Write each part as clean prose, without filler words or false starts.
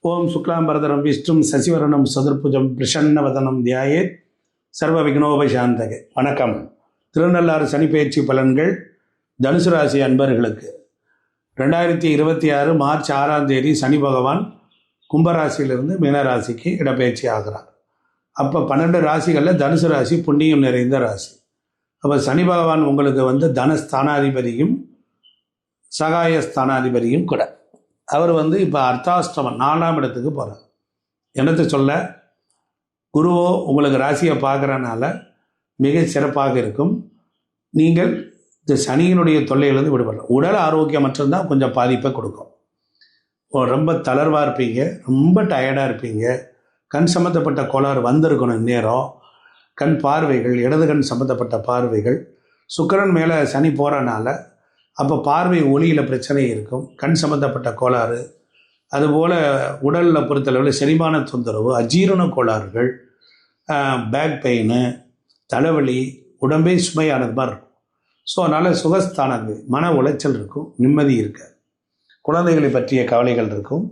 ஓம் சுக்லாம்பரதரம் விஷ்ணும் சசிவரணம் சதுர்புஜம் பிரசன்னவதனம் தியாயேத் சர்வ விக்னோபசாந்தகே. வணக்கம். திருநள்ளாறு சனிப்பெயர்ச்சி பலன்கள் தனுசு ராசி அன்பர்களுக்கு 2026 மார்ச் 6ஆம் தேதி சனி பகவான் கும்பராசியிலிருந்து மீனராசிக்கு இடப்பெயர்ச்சி ஆகிறார். அப்போ 12 ராசிகளில் தனுசு ராசி புண்ணியம் நிறைந்த ராசி. அப்போ சனி பகவான் உங்களுக்கு தனஸ்தானாதிபதியும் சகாய ஸ்தானாதிபதியும் கூட. அவர் இப்போ அர்த்தாஷ்டமம் 4ஆம் இடத்துக்கு போகிறார். என்னத்தை சொல்ல, குருவோ உங்களுக்கு ராசியை பார்க்குறனால மிக சிறப்பாக இருக்கும். நீங்கள் இந்த சனியினுடைய தொல்லையிலிருந்து விடுபடலாம். உடல் ஆரோக்கியம் மட்டும்தான் கொஞ்சம் பாதிப்பை கொடுக்கும். ரொம்ப தளர்வாக இருப்பீங்க, ரொம்ப டயர்டாக இருப்பீங்க. கண் சம்மந்தப்பட்ட கோளாறு வந்திருக்கணும் நேரம். கண் பார்வைகள், இடது கண் சம்மந்தப்பட்ட பார்வைகள், சுக்கிரன் மேலே சனி போகிறனால அப்போ பார்வை ஒளியில் பிரச்சனை இருக்கும். கண் சம்மந்தப்பட்ட கோளாறு, அதுபோல் உடலில் பொறுத்தளவில் செரிமான தொந்தரவு, அஜீரண கோளாறுகள், பேக் பெயின், தலைவலி, உடம்பே சுமையானது மாதிரி இருக்கும். ஸோ அதனால் சுகஸ்தானங்கள், மன உளைச்சல் இருக்கும், நிம்மதி இருக்காது. குழந்தைகளை பற்றிய கவலைகள் இருக்கும்.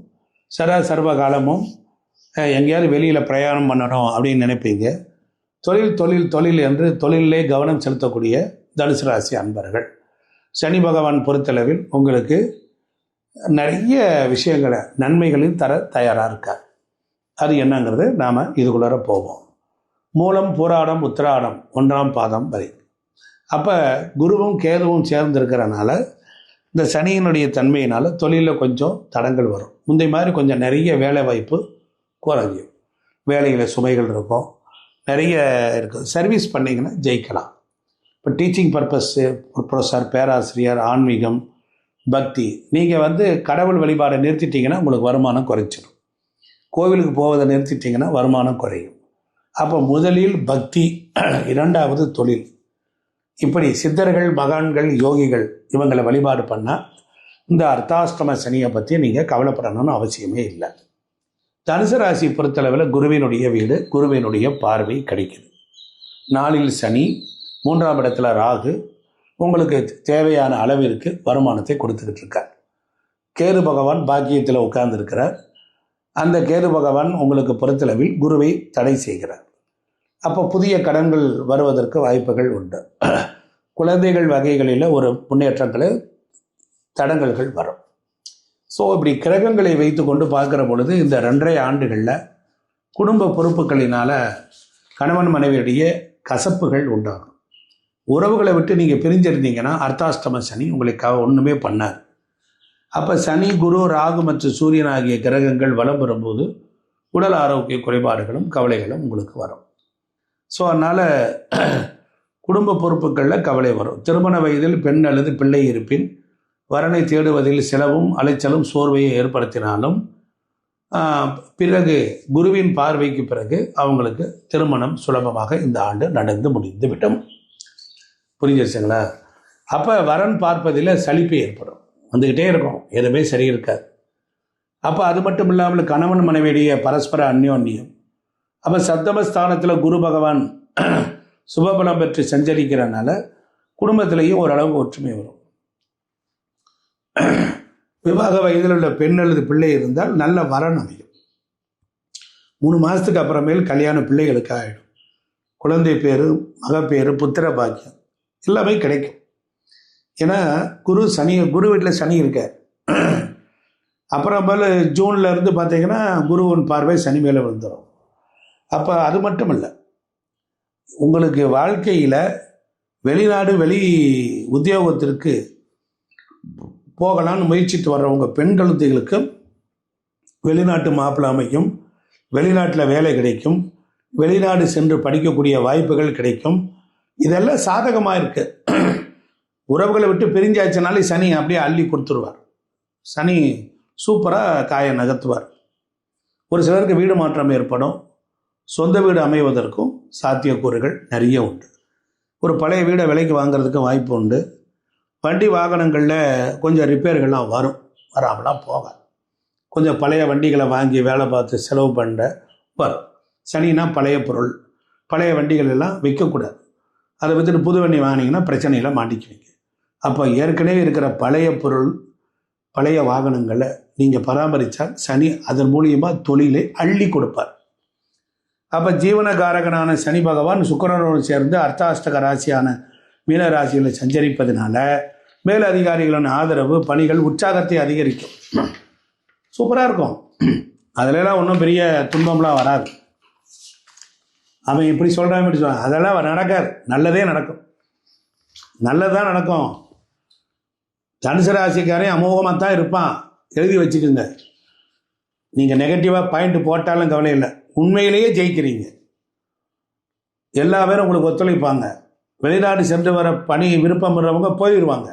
சர்வ காலமும் எங்கேயாவது வெளியில் பிரயாணம் பண்ணணும் அப்படின்னு நினைப்பீங்க. தொழில் என்று தொழிலே கவனம் செலுத்தக்கூடிய தனுசு ராசி அன்பர்கள், சனி பகவான் பொறுத்தளவில் உங்களுக்கு நிறைய விஷயங்களை நன்மைகளையும் தர தயாராக இருக்கார். அது என்னங்கிறது நாம் இதுக்குள்ளார போவோம். மூலம், பூராடம், உத்திராடம் 1ஆம் பாதம் வரை. அப்போ குருவும் கேதுவும் சேர்ந்துருக்கிறனால இந்த சனியினுடைய தன்மையினால் தொழிலில் கொஞ்சம் தடங்கள் வரும். முந்தைய மாதிரி கொஞ்சம் நிறைய வேலை வாய்ப்பு குறைஞ்சிடும். வேலையில் சுமைகள் இருக்கும், நிறைய இருக்குது. சர்வீஸ் பண்ணிங்கன்னா ஜெயிக்கலாம். இப்போ டீச்சிங் பர்பஸ்ஸு, ப்ரொஃபஸர், பேராசிரியர், ஆன்மீகம், பக்தி, நீங்கள் கடவுள் வழிபாடை நிறுத்திட்டிங்கன்னா உங்களுக்கு வருமானம் குறைச்சிடும். கோவிலுக்கு போவதை நிறுத்திட்டிங்கன்னா வருமானம் குறையும். அப்போ முதலில் பக்தி, 2வது தொழில். இப்படி சித்தர்கள், மகான்கள், யோகிகள் இவங்களை வழிபாடு பண்ணால் இந்த அர்த்தாஷ்டம சனியை பற்றி நீங்கள் கவலைப்படணும்னு அவசியமே இல்லை. தனுசு ராசி பொறுத்தளவில் குருவினுடைய வீடு, குருவினுடைய பார்வை கிடைக்குது. 4இல் சனி, 3ஆம் இடத்துல ராகு உங்களுக்கு தேவையான அளவிற்கு வருமானத்தை கொடுத்துக்கிட்டு இருக்கார். கேது பகவான் பாக்கியத்தில் உட்கார்ந்துருக்கிறார். அந்த கேது பகவான் உங்களுக்கு பொறுத்தளவில் குருவை தடை செய்கிறார். அப்போ புதிய கடன்கள் வருவதற்கு வாய்ப்புகள் உண்டு. குழந்தைகள் வகைகளில் ஒரு முன்னேற்றங்களை, தடங்கல்கள் வரும். ஸோ இப்படி கிரகங்களை வைத்து கொண்டு பார்க்குற பொழுது இந்த 2.5 ஆண்டுகளில் குடும்ப பொறுப்புகளினால் கணவன் மனைவியுடைய கசப்புகள் உண்டாகும். உறவுகளை விட்டு நீங்கள் பிரிஞ்சிருந்தீங்கன்னா அர்த்தாஷ்டம சனி உங்களுக்கு ஒன்றுமே பண்ணார். அப்போ சனி, குரு, ராகு மற்றும் சூரியன் ஆகிய கிரகங்கள் வலம் வரும்போது உடல் ஆரோக்கிய குறைபாடுகளும் கவலைகளும் உங்களுக்கு வரும். ஸோ அதனால் குடும்ப பொறுப்புகளில் கவலை வரும். திருமண வயதில் பெண் அல்லது பிள்ளை இருப்பின் வரனை தேடுவதில் செலவும் அலைச்சலும் சோர்வையை ஏற்படுத்தினாலும் பிறகு குருவின் பார்வைக்கு பிறகு அவங்களுக்கு திருமணம் சுலபமாக இந்த ஆண்டு நடந்து முடிந்து விட்டோம். புரிஞ்சிருச்சுங்களா? அப்போ வரன் பார்ப்பதில் சலிப்பு ஏற்படும், வந்துக்கிட்டே இருக்கும், எதுவுமே சரி இருக்காது. அப்போ அது மட்டும் இல்லாமல் கணவன் மனைவியுடைய பரஸ்பர அந்யோன்யம். அப்போ சப்தமஸ்தானத்தில் குரு பகவான் சுபபலம் பெற்று சஞ்சரிக்கிறனால குடும்பத்திலேயும் ஓரளவு ஒற்றுமை வரும். விவாக வயதில் உள்ள பெண் அல்லது பிள்ளை இருந்தால் நல்ல வரன் அமையும். 3 மாதத்துக்கு அப்புறமேல் கல்யாண பிள்ளைகளுக்கு ஆகிடும். குழந்தை பேர், மகப்பேறு, புத்திர பாக்கியம் எல்லாமே கிடைக்கும். ஏன்னா குரு வீட்டில் சனி இருக்க. அப்புறமேல ஜூனில் இருந்து பார்த்தீங்கன்னா குருவின் பார்வை சனி மேலே விழுந்துடும். அப்போ அது மட்டும் இல்லை, உங்களுக்கு வாழ்க்கையில் வெளிநாடு, வெளி உத்தியோகத்திற்கு போகலான்னு முயற்சித்து வர்றவங்க பெண் குழந்தைகளுக்கு வெளிநாட்டு மாப்பிள்ளை அமைக்கும், வெளிநாட்டில் வேலை கிடைக்கும், வெளிநாடு சென்று படிக்கக்கூடிய வாய்ப்புகள் கிடைக்கும். இதெல்லாம் சாதகமாக இருக்குது. உறவுகளை விட்டு பிரிஞ்சாச்சுனாலே சனி அப்படியே அள்ளி கொடுத்துருவார். சனி சூப்பராக காயை நகர்த்துவார். ஒரு சிலருக்கு வீடு மாற்றம் ஏற்படும். சொந்த வீடு அமைவதற்கும் சாத்தியக்கூறுகள் நிறைய உண்டு. ஒரு பழைய வீடை விலைக்கு வாங்கிறதுக்கு வாய்ப்பு உண்டு. வண்டி வாகனங்களில் கொஞ்சம் ரிப்பேர்கள்லாம் வராமலாம் போகாது. கொஞ்சம் பழைய வண்டிகளை வாங்கி வேலை பார்த்து செலவு பண்ண வரும். சனினா பழைய பொருள், பழைய வண்டிகள் எல்லாம் விற்கக்கூடாது. அதை விற்றுட்டு புது வண்டி வாங்கினீங்கன்னா பிரச்சனையில் மாட்டிக்குவீங்க. அப்போ ஏற்கனவே இருக்கிற பழைய பொருள் பழைய வாகனங்களை நீங்கள் பராமரித்தால் சனி அதன் மூலியமாக தொழிலை அள்ளி கொடுப்பார். அப்போ ஜீவனகாரகனான சனி பகவான் சுக்கிரனோடு சேர்ந்து அர்த்தாஷ்டக ராசியான மீன ராசியில் சஞ்சரிப்பதனால மேல் அதிகாரிகளின் ஆதரவு, பணிகள், உற்சாகத்தை அதிகரிக்கும். சூப்பராக இருக்கும். அதிலெல்லாம் ஒன்றும் பெரிய துன்பம்லாம் வராது. அவன் இப்படி சொல்கிறான் இப்படி சொல்கிறான், அதெல்லாம் நடக்காது. நல்லதே நடக்கும், நல்லதான் நடக்கும். தனுசு ராசிக்காரன் அமோகமாக தான் இருப்பான், எழுதி வச்சுக்கோங்க. நீங்கள் நெகட்டிவாக பாயிண்ட் போட்டாலும் கவலை இல்லை, உண்மையிலேயே ஜெயிக்கிறீங்க. எல்லா பேரும் உங்களுக்கு ஒத்துழைப்பாங்க. வெளிநாடு சென்று வர பணி விருப்பம் பண்ணுறவங்க போயிடுவாங்க.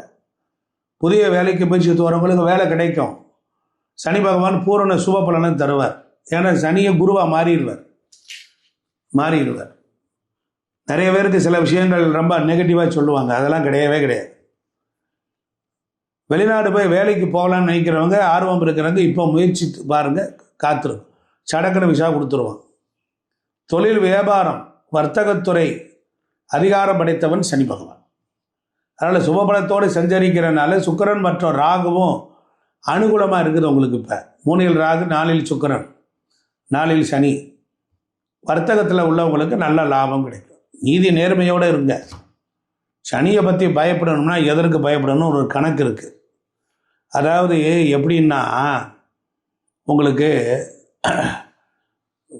புதிய வேலைக்கு முயற்சித்து வரவங்களுக்கு வேலை கிடைக்கும். சனி பகவான் பூரண சுப பலனை தருவார். ஏன்னா சனியை குருவாக மாறிடுவார். நிறைய பேருக்கு சில விஷயங்கள் ரொம்ப நெகட்டிவாக சொல்லுவாங்க, அதெல்லாம் கிடையவே கிடையாது. வெளிநாடு போய் வேலைக்கு போகலான்னு நினைக்கிறவங்க, ஆர்வம் இருக்கிறவங்க இப்போ முயற்சி பாருங்கள், காத்திருக்கும். சடக்குன்னு விசா கொடுத்துருவான். தொழில், வியாபாரம், வர்த்தகத்துறை அதிகாரம் படைத்தவன் சனி பகவான். அதனால் சுபபலத்தோடு சஞ்சரிக்கிறனால சுக்கிரன் மற்றும் ராகுவும் அனுகூலமாக இருக்குது உங்களுக்கு. இப்போ 3 ராகு, 4 சுக்கிரன், 4 சனி. வர்த்தகத்தில் உள்ளவங்களுக்கு நல்ல லாபம் கிடைக்கும். நீதி நேர்மையோடு இருங்க. சனியை பற்றி பயப்படணும்னா எதற்கு பயப்படணும் ஒரு கணக்கு இருக்குது. அதாவது எப்படின்னா, உங்களுக்கு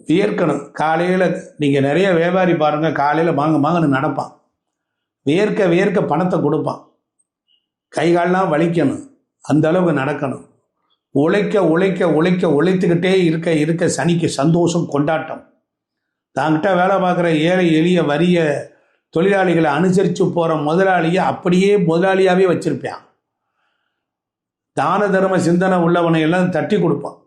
வியர்க்கணும். காலையில் நீங்கள் நிறைய வியாபாரி பாருங்கள், காலையில் வாங்கன்னு நடப்பான். வியர்க்க பணத்தை கொடுப்பான். கை கால்லாம் வலிக்கணும், அந்த அளவுக்கு நடக்கணும். உழைத்துக்கிட்டே இருக்க சனிக்கு சந்தோஷம், கொண்டாட்டம். தாங்கிட்ட வேலை பார்க்குற ஏழை எளிய வறிய தொழிலாளிகளை அனுசரித்து போகிற முதலாளியை அப்படியே முதலாளியாகவே வச்சுருப்பான். தான தர்ம சிந்தனை உள்ளவனை எல்லாம் தட்டி கொடுப்பான்.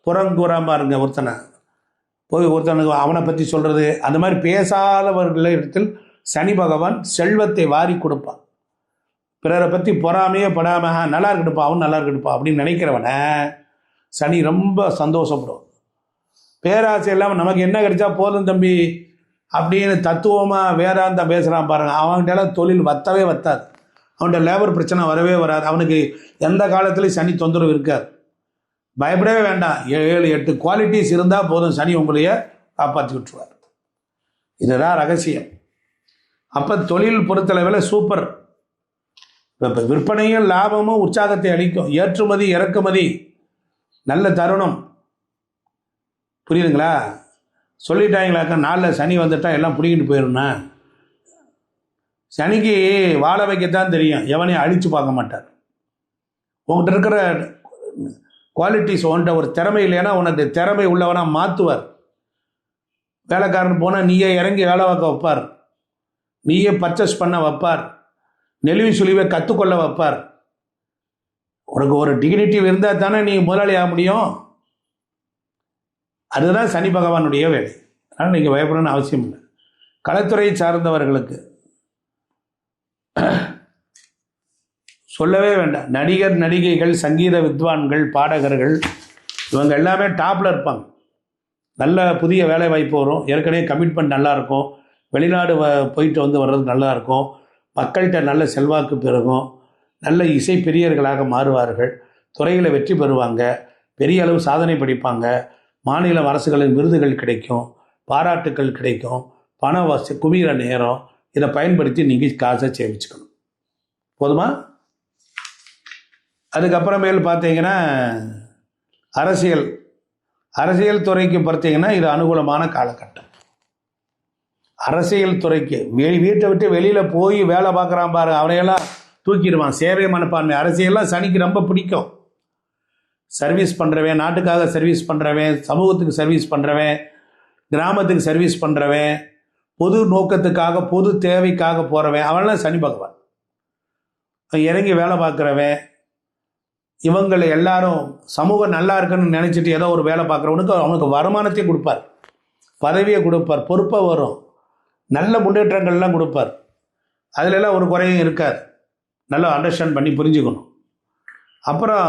புறங்கூறாமல் இருங்க. ஒருத்தனுக்கு அவனை பற்றி சொல்கிறது, அந்த மாதிரி பேசாதவர்களிடத்தில் சனி பகவான் செல்வத்தை வாரி கொடுப்பான். பிறரை பற்றி பொறாமையே படாமல் நல்லா இருக்கட்டுப்பா, அவன் நல்லா இருக்கட்டுப்பா அப்படின்னு நினைக்கிறவனை சனி ரொம்ப சந்தோஷப்படும். பேராசை இல்லாமல் நமக்கு என்ன கிடைச்சா போதும் தம்பி அப்படின்னு தத்துவமாக வேதாந்தம் பேசுகிறான் பாருங்கள், அவன்கிட்டலாம் தொழில் வத்தாது. அவன்கிட்ட லேபர் பிரச்சனை வரவே வராது. அவனுக்கு எந்த காலத்துலேயும் சனி தொந்தரவு இருக்காது. பயப்படவே வேண்டாம். 7-8 குவாலிட்டிஸ் இருந்தால் போதும், சனி உங்களைய காப்பாற்றி விட்டுருவார். இதுதான் ரகசியம். அப்போ தொழில் பொறுத்தளவில் சூப்பர். இப்போ விற்பனையும் லாபமும் உற்சாகத்தை அளிக்கும். ஏற்றுமதி இறக்குமதி நல்ல தருணம். புரியுதுங்களா? சொல்லிட்டாங்களாக்கா, 4 சனி வந்துட்டால் எல்லாம் பிடிக்கிட்டு போயிடும்னா. சனிக்கு வாழ வைக்கத்தான் தெரியும், எவனையும் அழித்து பார்க்க மாட்டார். உங்கள்கிட்ட இருக்கிற குவாலிட்டிஸ், உன்ட்ட ஒரு திறமை இல்லைன்னா உனக்கு திறமை உள்ளவனாக மாற்றுவார். வேலைக்காரன் போனால் நீயே இறங்கி வேலை பார்க்க வைப்பார், நீயே பர்ச்சேஸ் பண்ண வைப்பார், நெளிவு சுழிவை கற்றுக்கொள்ள வைப்பார். உனக்கு ஒரு டிக்னிட்டிவ் இருந்தால் தானே நீ முதலாளி ஆக முடியும். அதுதான் சனி பகவானுடைய வேலை. அதனால் நீங்கள் பயப்படணும்னு அவசியம் இல்லை. கலைத்துறை சார்ந்தவர்களுக்கு சொல்லவே வேண்டாம். நடிகர், நடிகைகள், சங்கீத வித்வான்கள், பாடகர்கள் இவங்க எல்லாமே டாப்பில் இருப்பாங்க. நல்ல புதிய வேலை வாய்ப்பு வரும். ஏற்கனவே கமிட்மெண்ட் நல்லாயிருக்கும். வெளிநாடு போயிட்டு வர்றது நல்லாயிருக்கும். மக்கள்கிட்ட நல்ல செல்வாக்கு பெருகும். நல்ல இசை பிரியர்களாக மாறுவார்கள். துறையில் வெற்றி பெறுவாங்க. பெரிய அளவு சாதனை படிப்பாங்க. மாநில அரசுகளின் விருதுகள் கிடைக்கும், பாராட்டுக்கள் கிடைக்கும், பண குவிகிற நேரம். இதை பயன்படுத்தி நீங்கள் காசை சேமிச்சுக்கணும். போதுமா? அதுக்கப்புறமேல் பார்த்தீங்கன்னா அரசியல் துறைக்கு பார்த்தீங்கன்னா இது அனுகூலமான காலகட்டம். அரசியல் துறைக்கு வீட்டை விட்டு வெளியில் போய் வேலை பார்க்குறான் பாரு, அவனையெல்லாம் தூக்கிடுவான். சேவை மனப்பான்மை. அரசியல்லாம் சனிக்கு ரொம்ப பிடிக்கும். சர்வீஸ் பண்ணுறவன், நாட்டுக்காக சர்வீஸ் பண்ணுறவன், சமூகத்துக்கு சர்வீஸ் பண்ணுறவன், கிராமத்துக்கு சர்வீஸ் பண்ணுறவன், பொது நோக்கத்துக்காக பொது தேவைக்காக போகிறவன், அவன்லாம் சனி பகவான். இறங்கி வேலை பார்க்குறவன், இவங்களை எல்லாரும் சமூகம் நல்லா இருக்குன்னு நினச்சிட்டு ஏதோ ஒரு வேலை பார்க்குறவனுக்கு அவனுக்கு வருமானத்தையும் கொடுப்பார், பதவியை கொடுப்பார், பொறுப்பை வரும், நல்ல முன்னேற்றங்கள்லாம் கொடுப்பார். அதிலெல்லாம் ஒரு குறையும் இருக்காது. நல்லா அண்டர்ஸ்டாண்ட் பண்ணி புரிஞ்சுக்கணும். அப்புறம்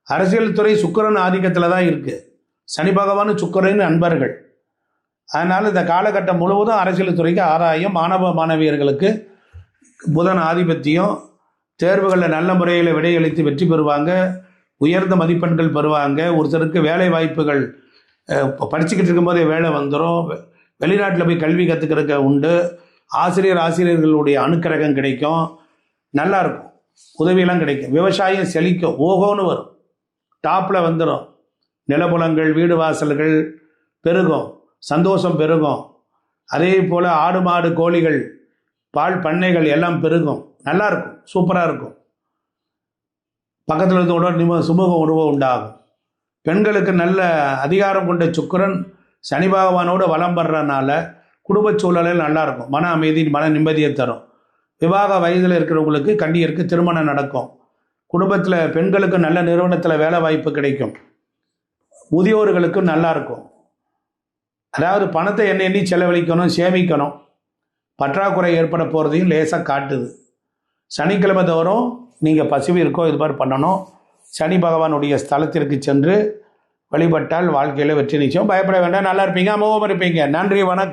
அரசியல் துறை சுக்கிரன் ஆதிக்கத்தில் தான் இருக்குது. சனி பகவான் சுக்கிரன் நண்பர்கள். அதனால் இந்த காலகட்டம் முழுவதும் அரசியல் துறைக்கு ஆதாயம். மாணவ மாணவியர்களுக்கு புதன் ஆதிபத்தியம், தேர்வுகளில் நல்ல முறையில் விடையளித்து வெற்றி பெறுவாங்க, உயர்ந்த மதிப்பெண்கள் பெறுவாங்க. ஒருத்தருக்கு வேலை வாய்ப்புகள் படிச்சுக்கிட்டு இருக்கும்போதே வேலை வந்துடும். வெளிநாட்டில் போய் கல்வி கற்றுக்கிறதுக்கு உண்டு. ஆசிரியர்களுடைய அனுக்கிரகம் கிடைக்கும். நல்லாயிருக்கும், உதவியெல்லாம் கிடைக்கும். விவசாயம் செழிக்கும், ஓகோன்னு வரும், டாப்பில் வந்துடும். நிலப்புலங்கள், வீடு வாசல்கள் பெருகும், சந்தோஷம் பெருகும். அதே போல் ஆடு மாடு கோழிகள் பால் பண்ணைகள் எல்லாம் பெருகும். நல்லாயிருக்கும், சூப்பராக இருக்கும். பக்கத்தில் இருந்தோட சுமூக உணவு உண்டாகும். பெண்களுக்கு நல்ல அதிகாரம் கொண்ட சுக்கிரன் சனி பகவானோடு வலம் வர்றதுனால குடும்ப சூழலில் நல்லாயிருக்கும். மன அமைதி, மன நிம்மதியை தரும். விவாக வயதில் இருக்கிறவங்களுக்கு கன்னியருக்கு திருமணம் நடக்கும். குடும்பத்தில் பெண்களுக்கு நல்ல நிறுவனத்தில் வேலை வாய்ப்பு கிடைக்கும். முதியோர்களுக்கும் நல்லாயிருக்கும். அதாவது பணத்தை எண்ணி செலவழிக்கணும், சேமிக்கணும். பற்றாக்குறை ஏற்பட போகிறதையும் லேசாக காட்டுது. சனிக்கிழமை தோறும் நீங்கள் பசுவி இருக்கோ இது மாதிரி பண்ணணும். சனி பகவானுடைய ஸ்தலத்திற்கு சென்று வழிபட்டால் வாழ்க்கையில் வெற்றி நிச்சயம். பயப்பட வேண்டாம், நல்லா இருப்பீங்க, அமோகமாக இருப்பீங்க. நன்றி, வணக்கம்.